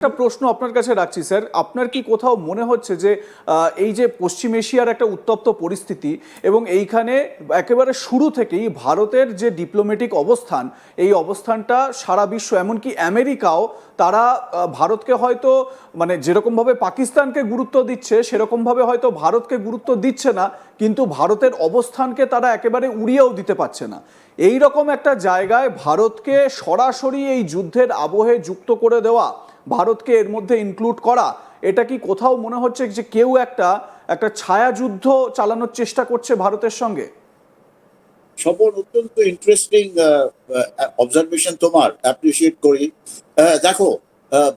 একটা প্রশ্ন আপনার কাছে রাখছি স্যার, আপনার কি কোথাও মনে হচ্ছে যে এই যে পশ্চিম এশিয়ার একটা উত্তপ্ত পরিস্থিতি এবং এইখানে একেবারে শুরু থেকেই ভারতের যে ডিপ্লোম্যাটিক অবস্থান, এই অবস্থানটা সারা বিশ্ব এমনকি আমেরিকাও তারা ভারতকে হয়তো মানে যেরকমভাবে পাকিস্তানকে গুরুত্ব দিচ্ছে সেরকমভাবে হয়তো ভারতকে গুরুত্ব দিচ্ছে না, কিন্তু ভারতের অবস্থানকে তারা একেবারে উড়িয়েও দিতে পারছে না। এই রকম একটা জায়গায় ভারতকে সরাসরি এই যুদ্ধের আবহে যুক্ত করে দেওয়া, ভারতকে এর মধ্যে ইনক্লুড করা, এটা কি কোথাও মনে হচ্ছে যে কেউ একটা একটা ছায়া যুদ্ধ চালানোর চেষ্টা করছে ভারতের সঙ্গে? সবর অত্যন্ত ইন্টারেস্টিং অবজারভেশন তোমার, অ্যাপ্রিসিয়েট করি। দেখো,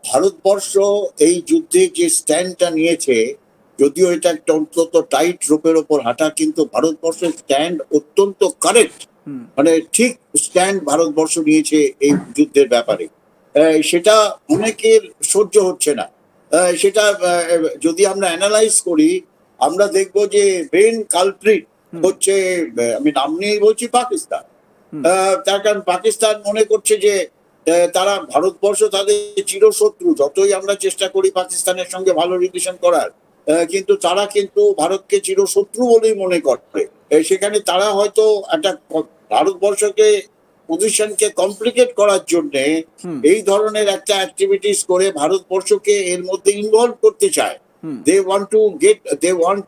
ভারতবর্ষ এই যুদ্ধে যে স্ট্যান্ডটা নিয়েছে, যদিও এটা একটা অত্যন্ত টাইট রোপের ওপর হাঁটা, কিন্তু ভারতবর্ষের স্ট্যান্ড অত্যন্ত কারেক্ট। মানে ঠিক স্ট্যান্ড ভারতবর্ষ নিয়েছে এই যুদ্ধের ব্যাপারে। সেটা অনেকের সহ্য হচ্ছে না। সেটা যদি আমরা অ্যানালাইজ করি, আমরা দেখব যে মেইন কালপ্রিট হচ্ছে, আমি নাম নিয়ে বলছি, পাকিস্তান। তার কারণ পাকিস্তান মনে করছে যে তারা ভারতবর্ষ তাদের চিরশত্রু, যতই আমরা চেষ্টা করি পাকিস্তানের সঙ্গে ভালো রিলেশন করার, কিন্তু তারা কিন্তু ভারতকে চিরশত্রু বলেই মনে করে। সেখানে তারা হয়তো একটা ভারতবর্ষকে পজিশনকে কমপ্লিকেট করার জন্য এই ধরনের একটা অ্যাক্টিভিটিস করে ভারতবর্ষকে এর মধ্যে ইনভলভ করতে চায়। They want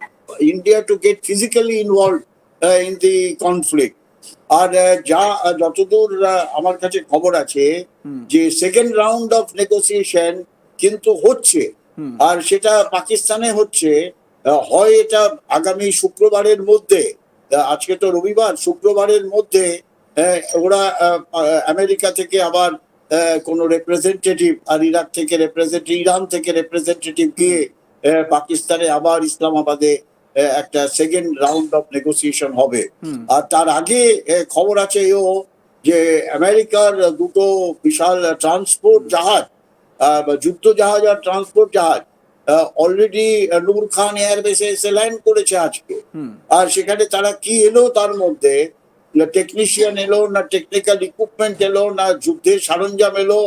India to get physically involve in the conflict. আর যা যতদূর আমার কাছে খবর আছে, যে সেকেন্ড রাউন্ড অফ নেগোসিয়েশন কিন্তু হচ্ছে, আর সেটা পাকিস্তানে হচ্ছে। হয় এটা আগামী শুক্রবারের মধ্যে, আজকে তো রবিবার, শুক্রবারের মধ্যে ওরা আমেরিকা থেকে আবার কোন রিপ্রেজেন্টেটিভ, আর ইরান থেকে রিপ্রেজেন্টেটিভ গিয়ে পাকিস্তানে আবার ইসলামাবাদে একটা সেকেন্ড রাউন্ড অফ নেগোসিয়েশন হবে। আর তার আগে খবর আছে যে আমেরিকার দুটো বিশাল ট্রান্সপোর্ট জাহাজ, যুদ্ধ জাহাজ আর ট্রান্সপোর্ট জাহাজ, অলরেডি নূর খান এয়ারবেসে এসে ল্যান্ড করেছে আজকে। আর সেখানে তারা কি এলো, তার মধ্যে টেকনিশিয়ান এলো না, টেকনিক্যাল ইকুইপমেন্ট এলো না, যুদ্ধের সরঞ্জাম এলো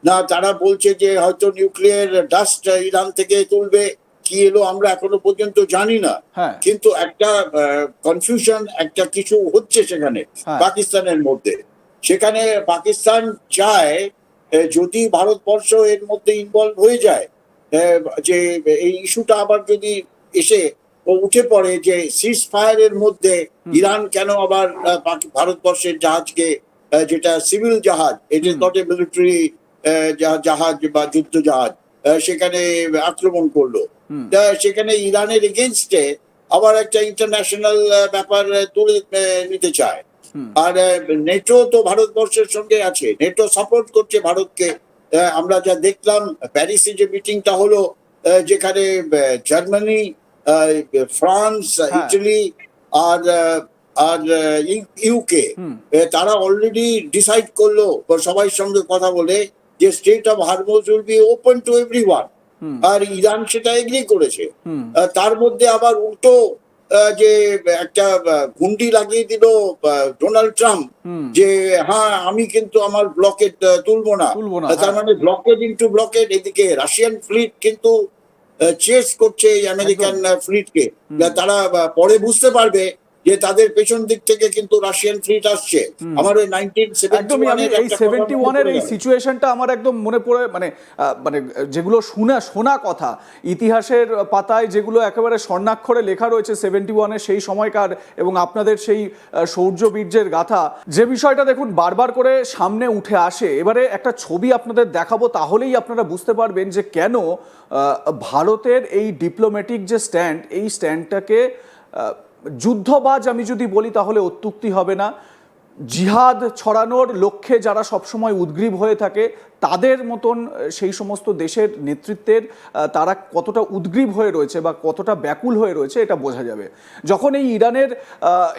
না, তারা বলছে যে হয়তো নিউক্লিয়ার ডাস্ট ইরান থেকে তুলবে, কি এলো আমরা এখনো পর্যন্ত জানি না। কিন্তু একটা কনফিউশন, একটা কিছু হচ্ছে সেখানে পাকিস্তানের মধ্যে। সেখানে পাকিস্তান চায় যদি ভারতবর্ষ এর মধ্যে ইনভলভ হয়ে যায়, যে এই ইস্যুটা আবার যদি এসে উঠে পড়ে যে সিজ ফায়ারের মধ্যে ইরান কেন আবার ভারতবর্ষের জাহাজকে, যেটা সিভিল জাহাজ, এট ইজ নট এ মিলিটারি জাহাজ বা যুদ্ধ জাহাজ, সেখানে আক্রমণ করলো। সেখানে ইরানের এগেনস্টে আবার একটা ইন্টারন্যাশনাল ব্যাপার তুলে নিতে চায়। আর নেটো তো ভারতবর্ষের সঙ্গে আছে, নেটো সাপোর্ট করছে ভারতকে। আমরা যা দেখলাম প্যারিসে যে মিটিংটা হলো, যেখানে জার্মানি, ফ্রান্স, ইটালি আর আর ইউকে, তারা অলরেডি ডিসাইড করলো সবাই সঙ্গে কথা বলে যে state of Hormuz will be open to everyone. আর ইরান সেটা এগ্রি করেছে। তার মধ্যে আবার উল্টো যে একটা ঘুন্ডি লাগিয়ে দিল ডোনাল্ড ট্রাম্প, যে হ্যাঁ আমি কিন্তু আমার ব্লকেট তুলবো না। তার মানে ব্লকেট ইন্টু ব্লকেট। এদিকে রাশিয়ান ফ্লিট কিন্তু চেস করছে এই আমেরিকান ফ্লিটকে। তারা পরে বুঝতে পারবে যে তাদের পেছন দিক থেকে কিন্তু রাশিয়ান ফ্লিট আসছে। আমার ওই 1971 এর এই সিচুয়েশনটা আমার একদম মনে পড়ে, মানে মানে যেগুলো শোনা কথা ইতিহাসের পাতায়, যেগুলো একেবারে স্বর্ণাক্ষরে লেখা রয়েছে 71 এর সেই সময়কার, এবং আপনাদের সেই শৌর্য বীর্যের গাথা, যে বিষয়টা দেখুন বারবার করে সামনে উঠে আসে। এবারে একটা ছবি আপনাদের দেখাবো, তাহলেই আপনারা বুঝতে পারবেন যে কেন ভারতের এই ডিপ্লোম্যাটিক যে স্ট্যান্ড, এই স্ট্যান্ডটাকে যুদ্ধবাজ আমি যদি বলি তাহলে অত্যুক্তি হবে না। জিহাদ ছড়ানোর লক্ষ্যে যারা সবসময় উদ্গ্রীব হয়ে থাকে, তাদের মতন সেই সমস্ত দেশের নেতৃত্বের তারা কতটা উদ্গ্রীব হয়ে রয়েছে বা কতটা ব্যাকুল হয়ে রয়েছে এটা বোঝা যাবে যখন এই ইরানের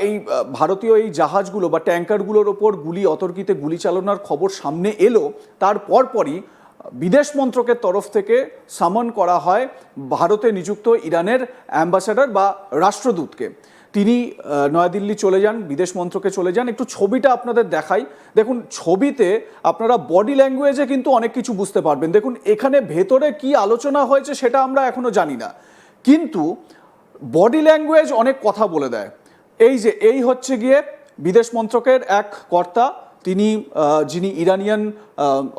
এই ভারতীয় এই জাহাজগুলো বা ট্যাঙ্কারগুলোর ওপর অতর্কিতে গুলি চালানোর খবর সামনে এলো। তার পরপরই বিদেশ মন্ত্রকের তরফ থেকে সামন করা হয় ভারতে নিযুক্ত ইরানের অ্যাম্বাসাডার বা রাষ্ট্রদূতকে। তিনি নয়াদিল্লি চলে যান, বিদেশ মন্ত্রকে চলে যান। একটু ছবিটা আপনাদের দেখাই। দেখুন ছবিতে আপনারা বডি ল্যাঙ্গুয়েজে কিন্তু অনেক কিছু বুঝতে পারবেন। দেখুন এখানে ভেতরে কি আলোচনা হয়েছে সেটা আমরা এখনো জানি না, কিন্তু বডি ল্যাঙ্গুয়েজ অনেক কথা বলে দেয়। এই হচ্ছে গিয়ে বিদেশ মন্ত্রকের এক কর্তা, তিনি যিনি ইরানিয়ান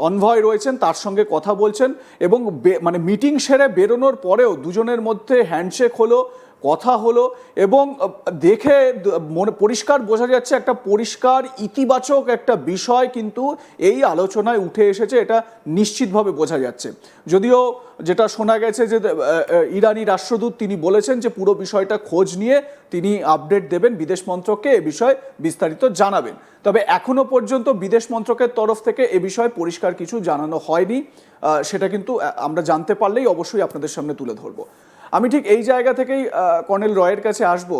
অনভয় রয়েছেন তার সঙ্গে কথা বলছেন, এবং মানে মিটিং সেরে বেরোনোর পরেও দুজনের মধ্যে হ্যান্ডশেক হলো, কথা হলো, এবং দেখে মনে পরিষ্কার বোঝা যাচ্ছে একটা পরিষ্কার ইতিবাচক একটা বিষয় কিন্তু এই আলোচনায় উঠে এসেছে, এটা নিশ্চিতভাবে বোঝা যাচ্ছে। যদিও যেটা শোনা গেছে যে ইরানি রাষ্ট্রদূত তিনি বলেছেন যে পুরো বিষয়টা খোঁজ নিয়ে তিনি আপডেট দেবেন বিদেশ মন্ত্রককে, এ বিষয়ে বিস্তারিত জানাবেন। তবে এখনো পর্যন্ত বিদেশ মন্ত্রকের তরফ থেকে এ বিষয়ে পরিষ্কার কিছু জানানো হয়নি, সেটা কিন্তু আমরা জানতে পারলেই অবশ্যই আপনাদের সামনে তুলে ধরবো। আমি ঠিক এই জায়গা থেকেই কর্নেল রয়ের কাছে আসব।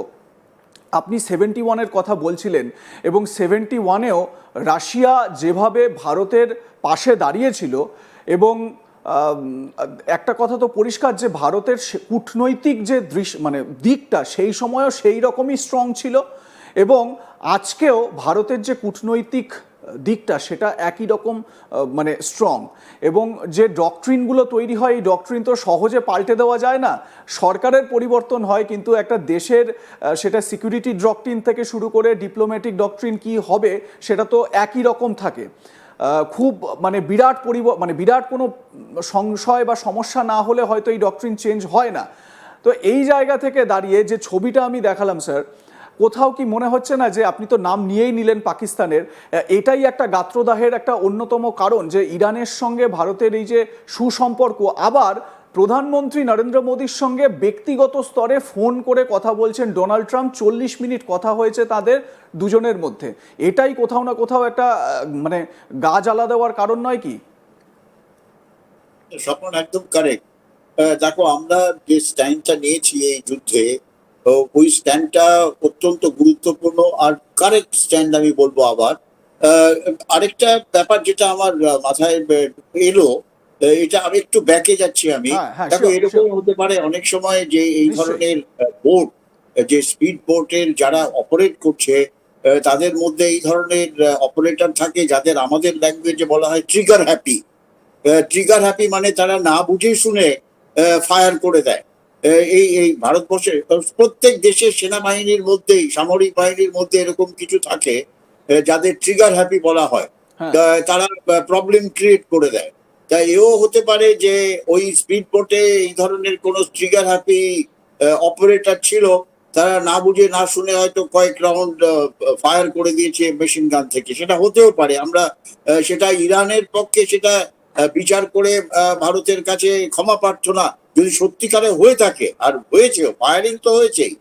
আপনি 71-এর কথা বলছিলেন, এবং 71-এও রাশিয়া যেভাবে ভারতের পাশে দাঁড়িয়েছিল, এবং একটা কথা তো পরিষ্কার যে ভারতের কূটনৈতিক যে মানে দিকটা সেই সময়ও সেই রকমই স্ট্রং ছিল, এবং আজকেও ভারতের যে কূটনৈতিক দিকটা সেটা একই রকম মানে স্ট্রং। এবং যে ডক্ট্রিনগুলো তৈরি হয় এই ডক্ট্রিন তো সহজে পাল্টে দেওয়া যায় না। সরকারের পরিবর্তন হয় কিন্তু একটা দেশের সেটা সিকিউরিটি ডক্ট্রিন থেকে শুরু করে ডিপ্লোম্যাটিক ডক্ট্রিন কি হবে সেটা তো একই রকম থাকে। খুব মানে বিরাট কোনো সংশয় বা সমস্যা না হলে হয়তো এই ডক্ট্রিন চেঞ্জ হয় না। তো এই জায়গা থেকে দাঁড়িয়ে যে ছবিটা আমি দেখালাম স্যার, কোথাও কি মনে হচ্ছে না যে আপনি তো নাম নিয়েই নিলেন পাকিস্তানের, এটাই একটা গাত্রদাহের একটা অন্যতম কারণ যে ইরানের সঙ্গে ভারতের এই যে সুসম্পর্ক, আবার প্রধানমন্ত্রী নরেন্দ্র মোদীর সঙ্গে ব্যক্তিগত স্তরে ফোন করে কথা বলছেন ডোনাল্ড ট্রাম্প, 40 মিনিট কথা হয়েছে তাদের দুজনের মধ্যে, এটাই কোথাও না কোথাও একটা মানে গা জ্বালা দেওয়ার কারণ নয় কি? স্বপন একদম কারেক্ট। দেখো, আমরা যে স্ট্যান্ডটা নিয়েছি এই যুদ্ধে, ওই স্ট্যান্ডটা অত্যন্ত গুরুত্বপূর্ণ আর কারেক্ট স্ট্যান্ড আমি বলবো। আবার আরেকটা ব্যাপার যেটা আমার মাথায় এলো, এটা আমি একটু ব্যাকে যাচ্ছি আমি। হ্যাঁ, দেখো, এরকম হতে পারে অনেক সময় যে এই ধরনের বোট, যে স্পিড বোটের যারা অপারেট করছে, তাদের মধ্যে এই ধরনের অপারেটর থাকে যাদের আমাদের ল্যাঙ্গুয়েজে বলা হয় ট্রিগার হ্যাপি। ট্রিগার হ্যাপি মানে তারা না বুঝে শুনে ফায়ার করে দেয়। এই এই ভারতবর্ষের প্রত্যেক দেশের সেনাবাহিনীর মধ্যেই, সামরিক বাহিনীর মধ্যে এরকম কিছু থাকে যাদের ট্রিগার হ্যাপি বলা হয়। তারা প্রবলেম ক্রিয়েট করে দেয়। তাই এও হতে পারে যে ওই স্পিড বোটে এই ধরনের কোন ট্রিগার হ্যাপি অপারেটর ছিল, তারা না বুঝে না শুনে হয়তো কয়েক রাউন্ড ফায়ার করে দিয়েছে মেশিন গান থেকে। সেটা হতেও পারে। আমরা সেটা ইরানের পক্ষে সেটা বিচার করে ভারতের কাছে ক্ষমা প্রার্থনা, যদি সত্যিকারে হয়ে থাকে, আর হয়েছে, ফায়ারিং তো হয়েছেই।